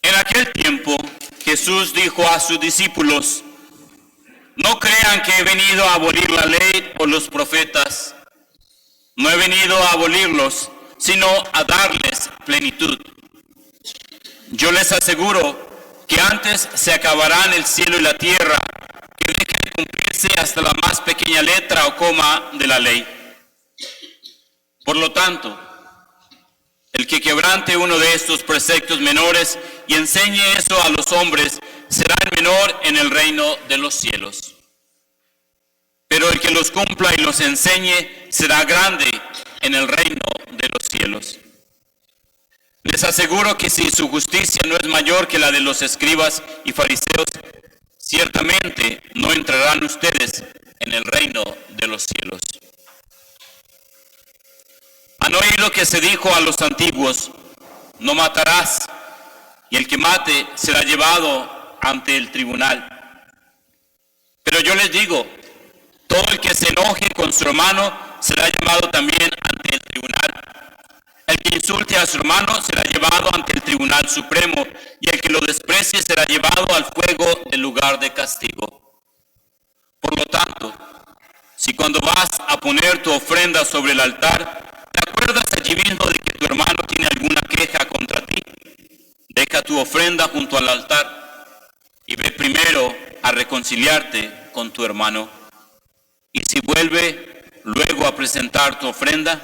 En aquel tiempo Jesús dijo a sus discípulos: no crean que he venido a abolir la ley o los profetas. No he venido a abolirlos, sino a darles plenitud. Yo les aseguro que antes se acabarán el cielo y la tierra que deje de cumplirse hasta la más pequeña letra o coma de la ley. Por lo tanto, el que quebrante uno de estos preceptos menores y enseñe eso a los hombres, será el menor en el reino de los cielos. Pero el que los cumpla y los enseñe, será grande en el reino de los cielos. Les aseguro que si su justicia no es mayor que la de los escribas y fariseos, ciertamente no entrarán ustedes en el reino de los cielos. Han oído que se dijo a los antiguos: no matarás, y el que mate será llevado ante el tribunal. Pero yo les digo, todo el que se enoje con su hermano será llevado también ante el tribunal. El que insulte a su hermano será llevado ante el tribunal supremo, y el que lo desprecie será llevado al fuego del lugar de castigo. Por lo tanto, si cuando vas a poner tu ofrenda sobre el altar, te acuerdas allí mismo de que tu hermano tiene alguna queja contra ti, deja tu ofrenda junto al altar y ve primero a reconciliarte con tu hermano. Y si vuelve luego a presentar tu ofrenda,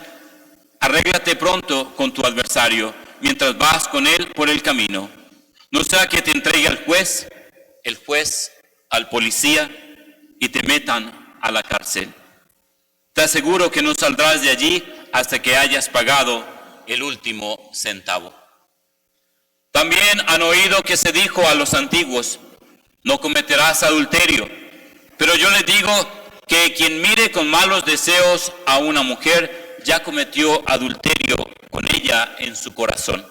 arréglate pronto con tu adversario mientras vas con él por el camino. No sea que te entregue al juez, el juez al policía y te metan a la cárcel. Te aseguro que no saldrás de allí hasta que hayas pagado el último centavo. También han oído que se dijo a los antiguos: no cometerás adulterio. Pero yo les digo que quien mire con malos deseos a una mujer ya cometió adulterio con ella en su corazón.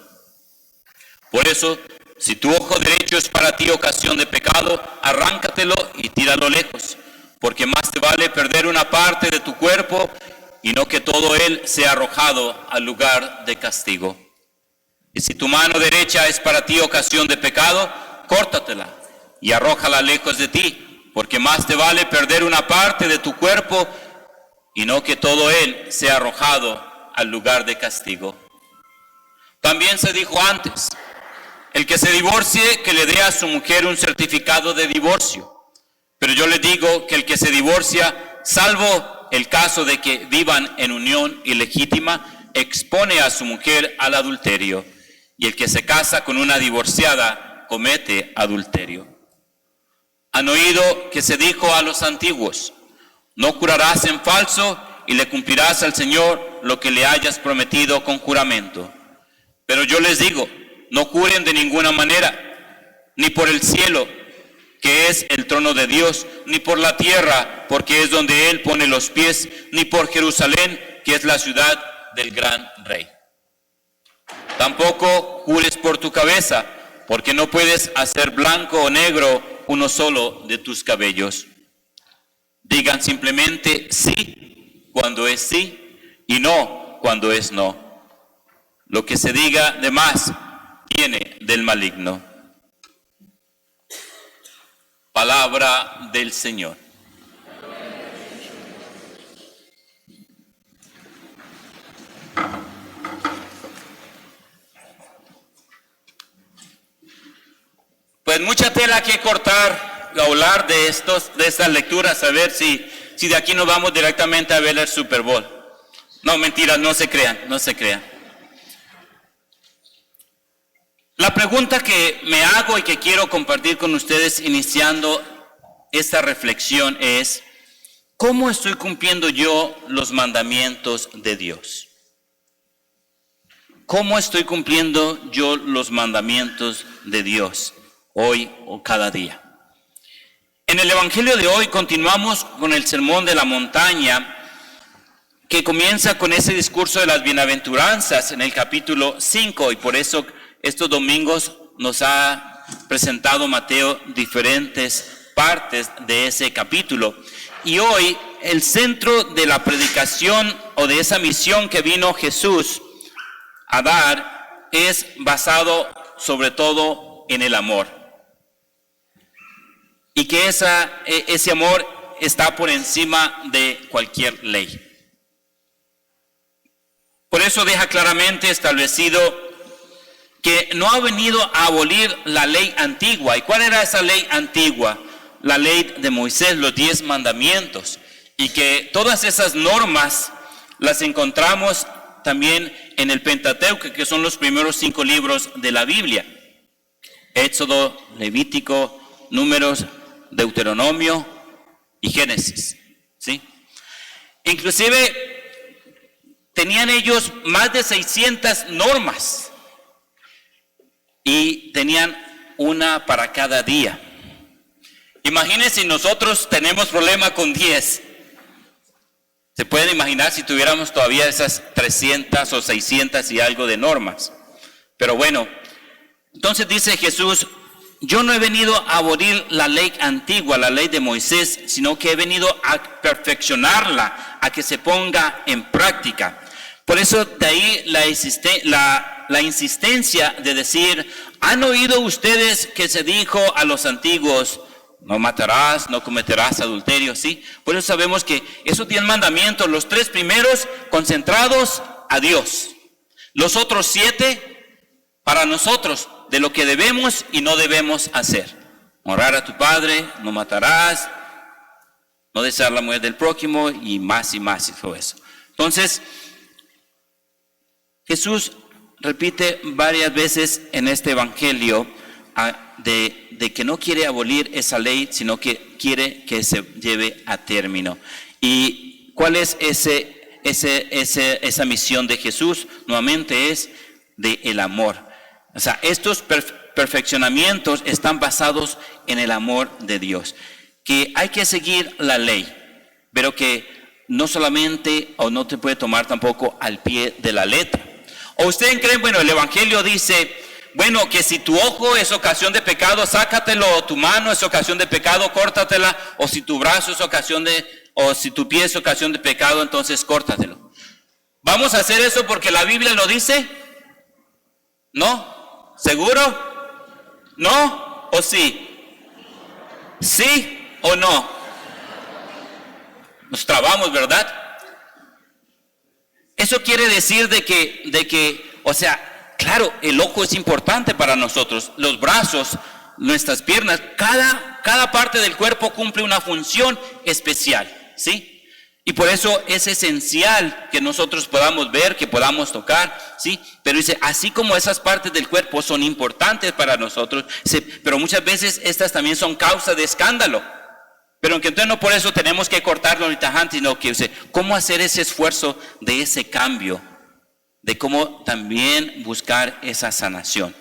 Por eso, si tu ojo derecho es para ti ocasión de pecado, arráncatelo y tíralo lejos, porque más te vale perder una parte de tu cuerpo y no que todo él sea arrojado al lugar de castigo. Y si tu mano derecha es para ti ocasión de pecado, córtatela y arrójala lejos de ti, porque más te vale perder una parte de tu cuerpo y no que todo él sea arrojado al lugar de castigo. También se dijo antes: el que se divorcie, que le dé a su mujer un certificado de divorcio. Pero yo le digo que el que se divorcia, salvo el caso de que vivan en unión ilegítima, expone a su mujer al adulterio, y el que se casa con una divorciada comete adulterio. Han oído que se dijo a los antiguos: no jurarás en falso y le cumplirás al Señor lo que le hayas prometido con juramento. Pero yo les digo, no juren de ninguna manera, ni por el cielo, que es el trono de Dios, ni por la tierra, porque es donde Él pone los pies, ni por Jerusalén, que es la ciudad del gran Rey. Tampoco jures por tu cabeza, porque no puedes hacer blanco o negro uno solo de tus cabellos. Digan simplemente sí cuando es sí y no cuando es no. Lo que se diga de más viene del maligno. Palabra del Señor. Pues mucha tela que cortar, hablar de estas lecturas, a ver si de aquí nos vamos directamente a ver el Super Bowl. No, mentiras, no se crean. La pregunta que me hago y que quiero compartir con ustedes iniciando esta reflexión es: ¿cómo estoy cumpliendo yo los mandamientos de Dios? ¿Cómo estoy cumpliendo yo los mandamientos de Dios hoy o cada día? En el Evangelio de hoy continuamos con el Sermón de la Montaña, que comienza con ese discurso de las bienaventuranzas en el capítulo 5, y por eso estos domingos nos ha presentado Mateo diferentes partes de ese capítulo. Y hoy el centro de la predicación o de esa misión que vino Jesús a dar es basado sobre todo en el amor. Y que ese amor está por encima de cualquier ley. Por eso deja claramente establecido que no ha venido a abolir la ley antigua. ¿Y cuál era esa ley antigua? La ley de Moisés, los 10 mandamientos. Y que todas esas normas las encontramos también en el Pentateuco, que son los primeros 5 libros de la Biblia. Éxodo, Levítico, Números, Deuteronomio y Génesis, ¿sí? Inclusive tenían ellos más de 600 normas y tenían una para cada día. Imagínense si nosotros tenemos problema con 10. ¿Se pueden imaginar si tuviéramos todavía esas 300 o 600 y algo de normas? Pero bueno, entonces dice Jesús: yo no he venido a abolir la ley antigua, la ley de Moisés, sino que he venido a perfeccionarla, a que se ponga en práctica. Por eso de ahí la insistencia de decir: ¿han oído ustedes que se dijo a los antiguos, no matarás, no cometerás adulterio? ¿Sí? Por eso sabemos que esos 10 mandamientos, los 3 primeros concentrados a Dios, los otros 7 para nosotros, de lo que debemos y no debemos hacer. Honrar a tu padre, no matarás, no desear la mujer del prójimo y más y todo eso. Entonces, Jesús repite varias veces en este evangelio de que no quiere abolir esa ley, sino que quiere que se lleve a término. ¿Y cuál es esa misión de Jesús? Nuevamente es de el amor. O sea, estos perfeccionamientos están basados en el amor de Dios. Que hay que seguir la ley, pero que no solamente, o no te puede tomar tampoco al pie de la letra. ¿O ustedes creen, bueno, el evangelio dice, bueno, que si tu ojo es ocasión de pecado, sácatelo, o tu mano es ocasión de pecado, córtatela, o si tu brazo es o si tu pie es ocasión de pecado, entonces córtatelo? ¿Vamos a hacer eso porque la Biblia lo dice? ¿No? ¿Seguro? ¿No? ¿O sí? ¿Sí o no? Nos trabamos, ¿verdad? Eso quiere decir de que, o sea, claro, el ojo es importante para nosotros, los brazos, nuestras piernas, cada parte del cuerpo cumple una función especial, ¿sí? Y por eso es esencial que nosotros podamos ver, que podamos tocar, ¿sí? Pero dice, así como esas partes del cuerpo son importantes para nosotros, pero muchas veces estas también son causa de escándalo. Pero que entonces no por eso tenemos que cortarlo ni tajante, sino que dice, ¿cómo hacer ese esfuerzo de ese cambio? De cómo también buscar esa sanación.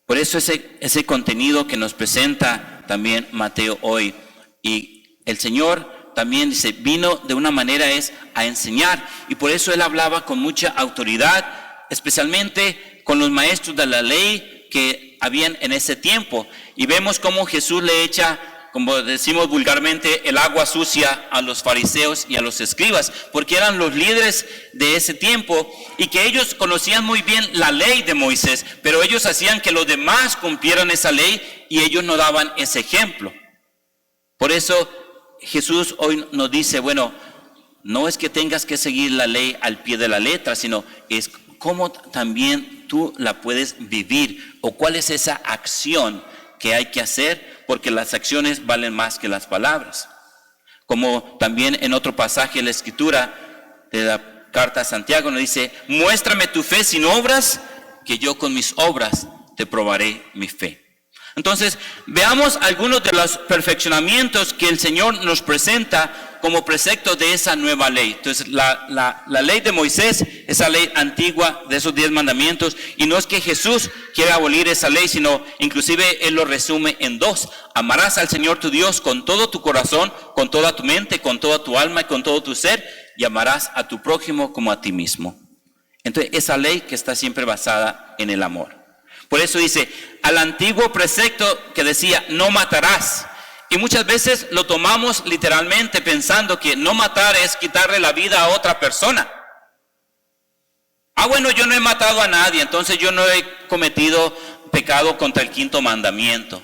Por eso ese contenido que nos presenta también Mateo hoy. Y el Señor también dice, vino de una manera a enseñar, y por eso él hablaba con mucha autoridad, especialmente con los maestros de la ley que habían en ese tiempo. Y vemos cómo Jesús le echa, como decimos vulgarmente, el agua sucia a los fariseos y a los escribas, porque eran los líderes de ese tiempo y que ellos conocían muy bien la ley de Moisés, pero ellos hacían que los demás cumplieran esa ley y ellos no daban ese ejemplo. Por eso Jesús hoy nos dice, bueno, no es que tengas que seguir la ley al pie de la letra, sino es cómo también tú la puedes vivir, o cuál es esa acción que hay que hacer, porque las acciones valen más que las palabras. Como también en otro pasaje de la Escritura, de la carta a Santiago, nos dice, muéstrame tu fe sin obras, que yo con mis obras te probaré mi fe. Entonces, veamos algunos de los perfeccionamientos que el Señor nos presenta como precepto de esa nueva ley. Entonces, la ley de Moisés, esa ley antigua de esos 10 mandamientos, y no es que Jesús quiera abolir esa ley, sino inclusive Él lo resume en 2. Amarás al Señor tu Dios con todo tu corazón, con toda tu mente, con toda tu alma y con todo tu ser, y amarás a tu prójimo como a ti mismo. Entonces, esa ley que está siempre basada en el amor. Por eso dice, al antiguo precepto que decía, no matarás. Y muchas veces lo tomamos literalmente pensando que no matar es quitarle la vida a otra persona. Bueno, yo no he matado a nadie, entonces yo no he cometido pecado contra el quinto mandamiento.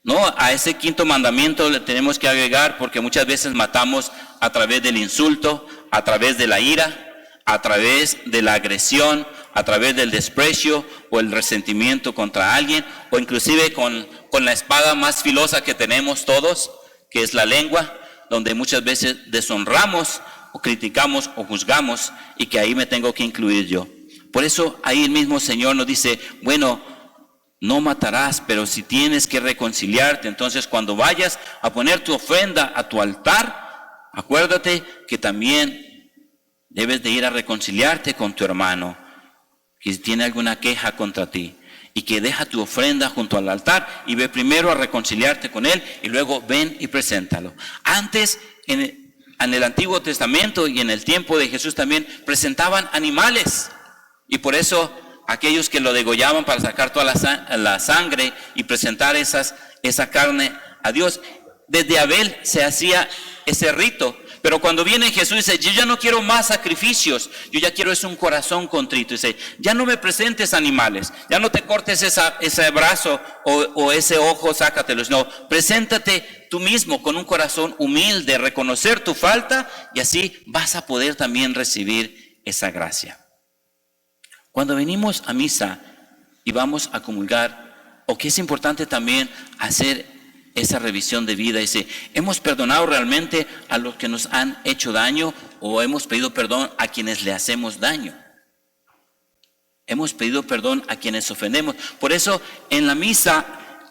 No, a ese quinto mandamiento le tenemos que agregar, porque muchas veces matamos a través del insulto, a través de la ira, a través de la agresión, a través del desprecio o el resentimiento contra alguien, o inclusive con la espada más filosa que tenemos todos, que es la lengua, donde muchas veces deshonramos o criticamos o juzgamos, y que ahí me tengo que incluir yo. Por eso ahí el mismo Señor nos dice, bueno, no matarás, pero si tienes que reconciliarte, entonces cuando vayas a poner tu ofrenda a tu altar, acuérdate que también debes de ir a reconciliarte con tu hermano que tiene alguna queja contra ti, y que deja tu ofrenda junto al altar y ve primero a reconciliarte con él y luego ven y preséntalo. Antes, en el Antiguo Testamento y en el tiempo de Jesús también presentaban animales, y por eso aquellos que lo degollaban para sacar toda la sangre y presentar esa carne a Dios, desde Abel se hacía ese rito. Pero cuando viene Jesús dice, yo ya no quiero más sacrificios, yo ya quiero un corazón contrito. Dice, ya no me presentes animales, ya no te cortes ese brazo o ese ojo, sácatelos. No, preséntate tú mismo con un corazón humilde, reconocer tu falta, y así vas a poder también recibir esa gracia. Cuando venimos a misa y vamos a comulgar, o que es importante también hacer esa revisión de vida, dice, ¿hemos perdonado realmente a los que nos han hecho daño, o hemos pedido perdón a quienes le hacemos daño? Hemos pedido perdón a quienes ofendemos. Por eso en la misa,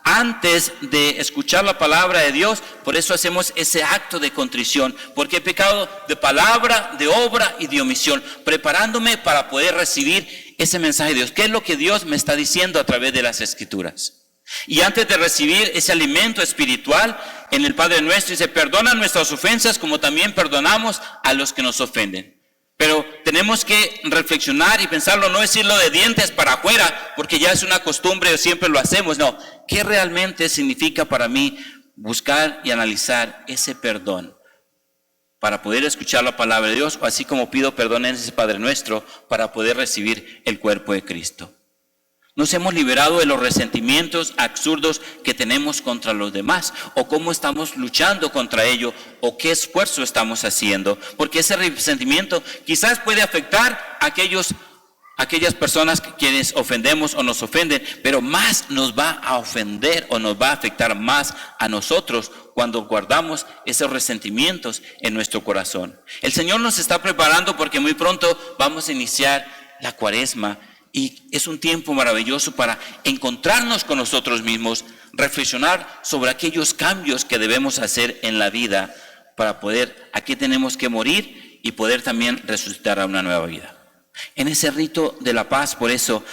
antes de escuchar la palabra de Dios, por eso hacemos ese acto de contrición, porque he pecado de palabra, de obra y de omisión, preparándome para poder recibir ese mensaje de Dios. ¿Qué es lo que Dios me está diciendo a través de las Escrituras? Y antes de recibir ese alimento espiritual, en el Padre Nuestro dice, perdona nuestras ofensas como también perdonamos a los que nos ofenden. Pero tenemos que reflexionar y pensarlo, no decirlo de dientes para afuera, porque ya es una costumbre o siempre lo hacemos. No, ¿qué realmente significa para mí buscar y analizar ese perdón? Para poder escuchar la palabra de Dios, o así como pido perdón en ese Padre Nuestro, para poder recibir el cuerpo de Cristo. Nos hemos liberado de los resentimientos absurdos que tenemos contra los demás, o cómo estamos luchando contra ello, o qué esfuerzo estamos haciendo, porque ese resentimiento quizás puede afectar a aquellas personas quienes ofendemos o nos ofenden, pero más nos va a ofender o nos va a afectar más a nosotros cuando guardamos esos resentimientos en nuestro corazón. El Señor nos está preparando porque muy pronto vamos a iniciar la Cuaresma. Y es un tiempo maravilloso para encontrarnos con nosotros mismos, reflexionar sobre aquellos cambios que debemos hacer en la vida para poder, a qué tenemos que morir y poder también resucitar a una nueva vida. En ese rito de la paz, por eso,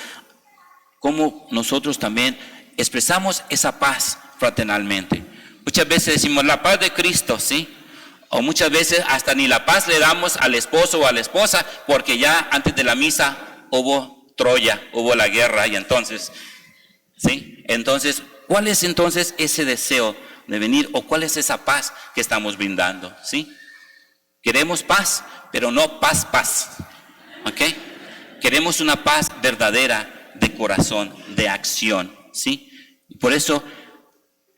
como nosotros también expresamos esa paz fraternalmente. Muchas veces decimos la paz de Cristo, ¿sí? O muchas veces hasta ni la paz le damos al esposo o a la esposa, porque ya antes de la misa hubo Troya, hubo la guerra, y entonces, ¿sí? Entonces, ¿cuál es entonces ese deseo de venir, o cuál es esa paz que estamos brindando? ¿Sí? Queremos paz, pero no paz, ¿ok? Queremos una paz verdadera de corazón, de acción, ¿sí? Y por eso,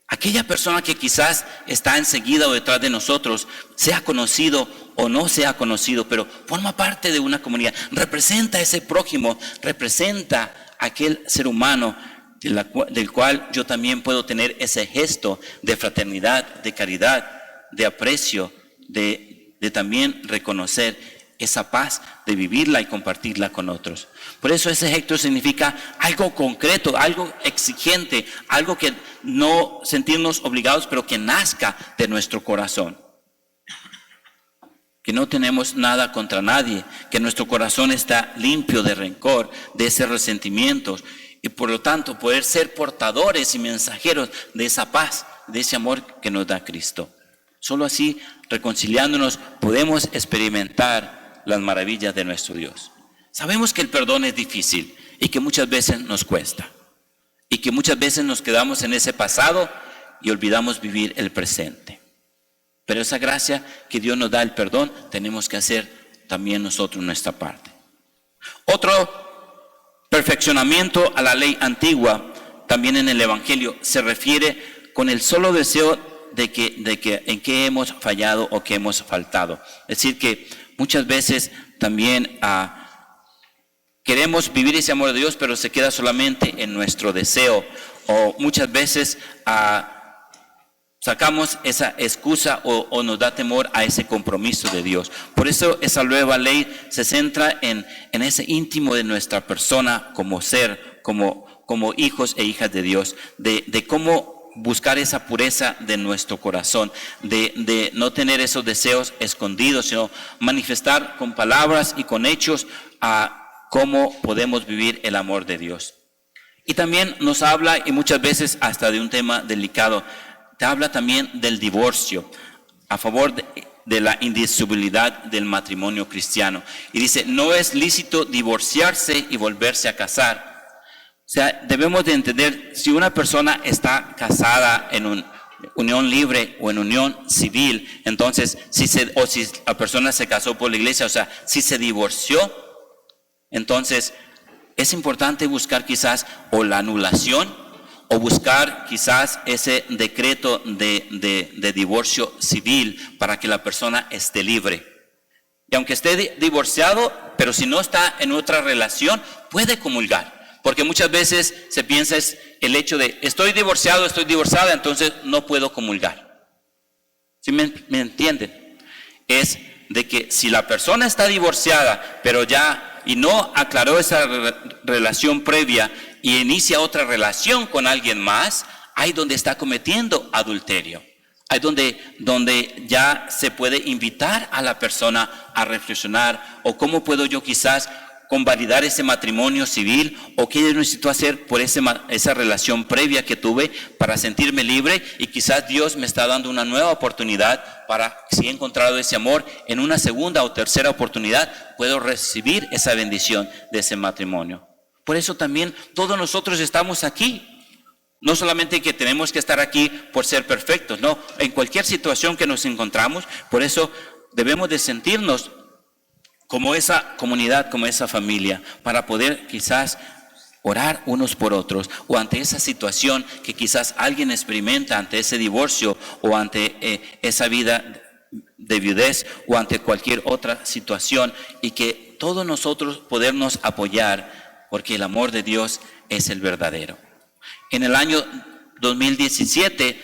aquella persona que quizás está enseguida o detrás de nosotros, sea conocido o no sea conocido, pero forma parte de una comunidad, representa a ese prójimo, representa a aquel ser humano del cual yo también puedo tener ese gesto de fraternidad, de caridad, de aprecio, de también reconocer esa paz, de vivirla y compartirla con otros. Por eso ese gesto significa algo concreto, algo exigente, algo que no sentirnos obligados, pero que nazca de nuestro corazón. Que no tenemos nada contra nadie, que nuestro corazón está limpio de rencor, de ese resentimiento, y por lo tanto poder ser portadores y mensajeros de esa paz, de ese amor que nos da Cristo. Solo así, reconciliándonos, podemos experimentar las maravillas de nuestro Dios. Sabemos que el perdón es difícil y que muchas veces nos cuesta, y que muchas veces nos quedamos en ese pasado y olvidamos vivir el presente. Pero esa gracia que Dios nos da, el perdón, tenemos que hacer también nosotros nuestra parte. Otro perfeccionamiento a la ley antigua, también en el Evangelio, se refiere con el solo deseo de que en qué hemos fallado o que hemos faltado. Es decir, que muchas veces también queremos vivir ese amor de Dios, pero se queda solamente en nuestro deseo. O muchas veces sacamos esa excusa o nos da temor a ese compromiso de Dios. Por eso esa nueva ley se centra en ese íntimo de nuestra persona como ser, como hijos e hijas de Dios, de cómo buscar esa pureza de nuestro corazón, de no tener esos deseos escondidos, sino manifestar con palabras y con hechos a cómo podemos vivir el amor de Dios. Y también nos habla, y muchas veces hasta de un tema delicado, te habla también del divorcio, a favor de la indisolubilidad del matrimonio cristiano. Y dice, no es lícito divorciarse y volverse a casar. O sea, debemos de entender, si una persona está casada en una unión libre o en unión civil, entonces, si la persona se casó por la iglesia, o sea, si se divorció, entonces es importante buscar quizás o la anulación o buscar quizás ese decreto de divorcio civil para que la persona esté libre. Y aunque esté divorciado, pero si no está en otra relación, puede comulgar. Porque muchas veces se piensa es el hecho de estoy divorciado, estoy divorciada, entonces no puedo comulgar. ¿Sí me entienden? Es de que si la persona está divorciada, pero ya y no aclaró esa relación previa y inicia otra relación con alguien más, ahí donde está cometiendo adulterio. Ahí donde ya se puede invitar a la persona a reflexionar, o cómo puedo yo quizás convalidar ese matrimonio civil, o qué necesito hacer por esa relación previa que tuve para sentirme libre, y quizás Dios me está dando una nueva oportunidad para, si he encontrado ese amor, en una segunda o tercera oportunidad puedo recibir esa bendición de ese matrimonio. Por eso también todos nosotros estamos aquí. No solamente que tenemos que estar aquí por ser perfectos, no, en cualquier situación que nos encontramos. Por eso debemos de sentirnos como esa comunidad, como esa familia, para poder quizás orar unos por otros, o ante esa situación que quizás alguien experimenta, ante ese divorcio, o ante esa vida de viudez, o ante cualquier otra situación, y que todos nosotros podernos apoyar, porque el amor de Dios es el verdadero. En el año 2017,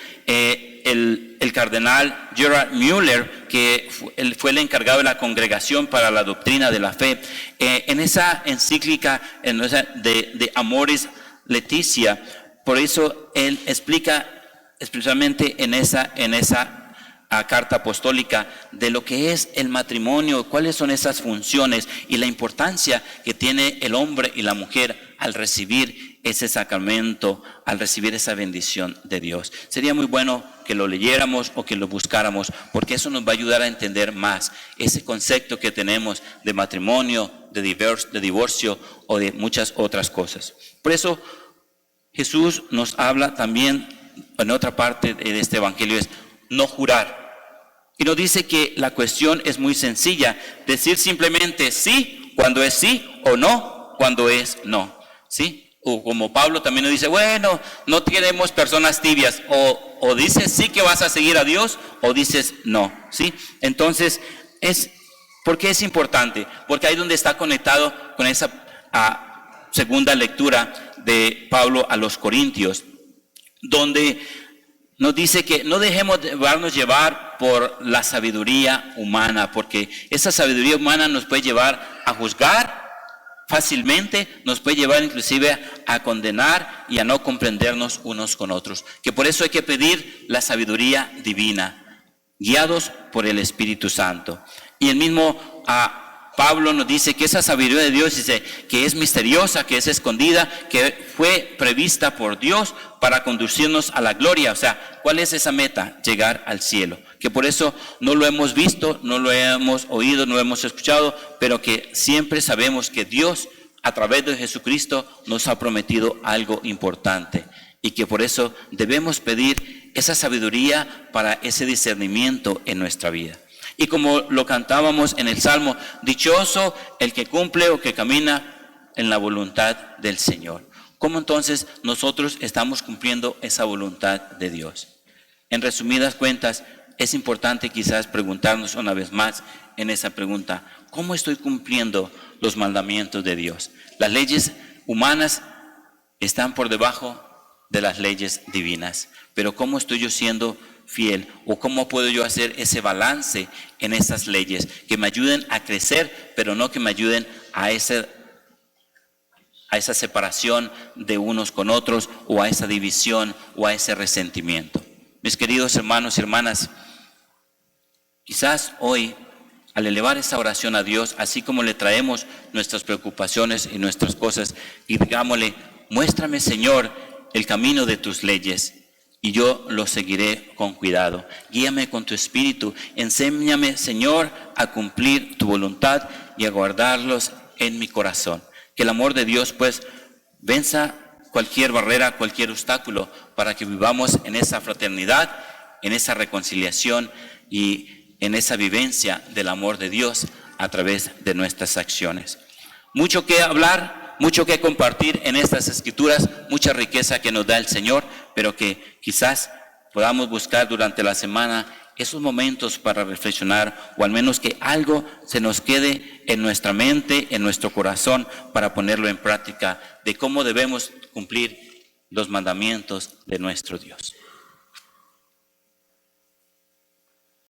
el cardenal Gerhard Müller, que fue el encargado de la Congregación para la Doctrina de la Fe, en esa encíclica de Amoris Laetitia, por eso él explica especialmente en esa carta apostólica de lo que es el matrimonio, cuáles son esas funciones y la importancia que tiene el hombre y la mujer al recibir ese sacramento, al recibir esa bendición de Dios. Sería muy bueno que lo leyéramos o que lo buscáramos, porque eso nos va a ayudar a entender más ese concepto que tenemos de matrimonio, de divorcio o de muchas otras cosas. Por eso Jesús nos habla también en otra parte de este evangelio, es no jurar. Y nos dice que la cuestión es muy sencilla, decir simplemente sí cuando es sí, o no cuando es no, ¿sí? O como Pablo también nos dice, bueno, no queremos personas tibias, o dices sí que vas a seguir a Dios, o dices no, ¿sí? Entonces, ¿por qué es importante? Porque ahí donde está conectado con esa segunda lectura de Pablo a los Corintios, donde nos dice que no dejemos de dejarnos llevar por la sabiduría humana, porque esa sabiduría humana nos puede llevar a juzgar fácilmente, nos puede llevar inclusive a condenar y a no comprendernos unos con otros. Que por eso hay que pedir la sabiduría divina, guiados por el Espíritu Santo. Y el mismo Pablo nos dice que esa sabiduría de Dios, dice que es misteriosa, que es escondida, que fue prevista por Dios para conducirnos a la gloria. O sea, ¿cuál es esa meta? Llegar al cielo. Que por eso no lo hemos visto, no lo hemos oído, no lo hemos escuchado, pero que siempre sabemos que Dios, a través de Jesucristo, nos ha prometido algo importante. Y que por eso debemos pedir esa sabiduría para ese discernimiento en nuestra vida. Y como lo cantábamos en el Salmo, dichoso el que cumple o que camina en la voluntad del Señor. ¿Cómo entonces nosotros estamos cumpliendo esa voluntad de Dios? En resumidas cuentas, es importante quizás preguntarnos una vez más en esa pregunta, ¿cómo estoy cumpliendo los mandamientos de Dios? Las leyes humanas están por debajo de las leyes divinas, pero ¿cómo estoy yo siendo fiel? ¿O cómo puedo yo hacer ese balance en esas leyes que me ayuden a crecer, pero no que me ayuden a esa separación de unos con otros, o a esa división, o a ese resentimiento? Mis queridos hermanos y hermanas, quizás hoy, al elevar esa oración a Dios, así como le traemos nuestras preocupaciones y nuestras cosas, y digámosle, muéstrame, Señor, el camino de tus leyes, y yo lo seguiré con cuidado. Guíame con tu espíritu, enséñame, Señor, a cumplir tu voluntad y a guardarlos en mi corazón. Que el amor de Dios, pues, venza cualquier barrera, cualquier obstáculo, para que vivamos en esa fraternidad, en esa reconciliación y en esa vivencia del amor de Dios a través de nuestras acciones. Mucho que hablar, mucho que compartir en estas escrituras, mucha riqueza que nos da el Señor, pero que quizás podamos buscar durante la semana esos momentos para reflexionar, o al menos que algo se nos quede en nuestra mente, en nuestro corazón, para ponerlo en práctica de cómo debemos cumplir los mandamientos de nuestro Dios.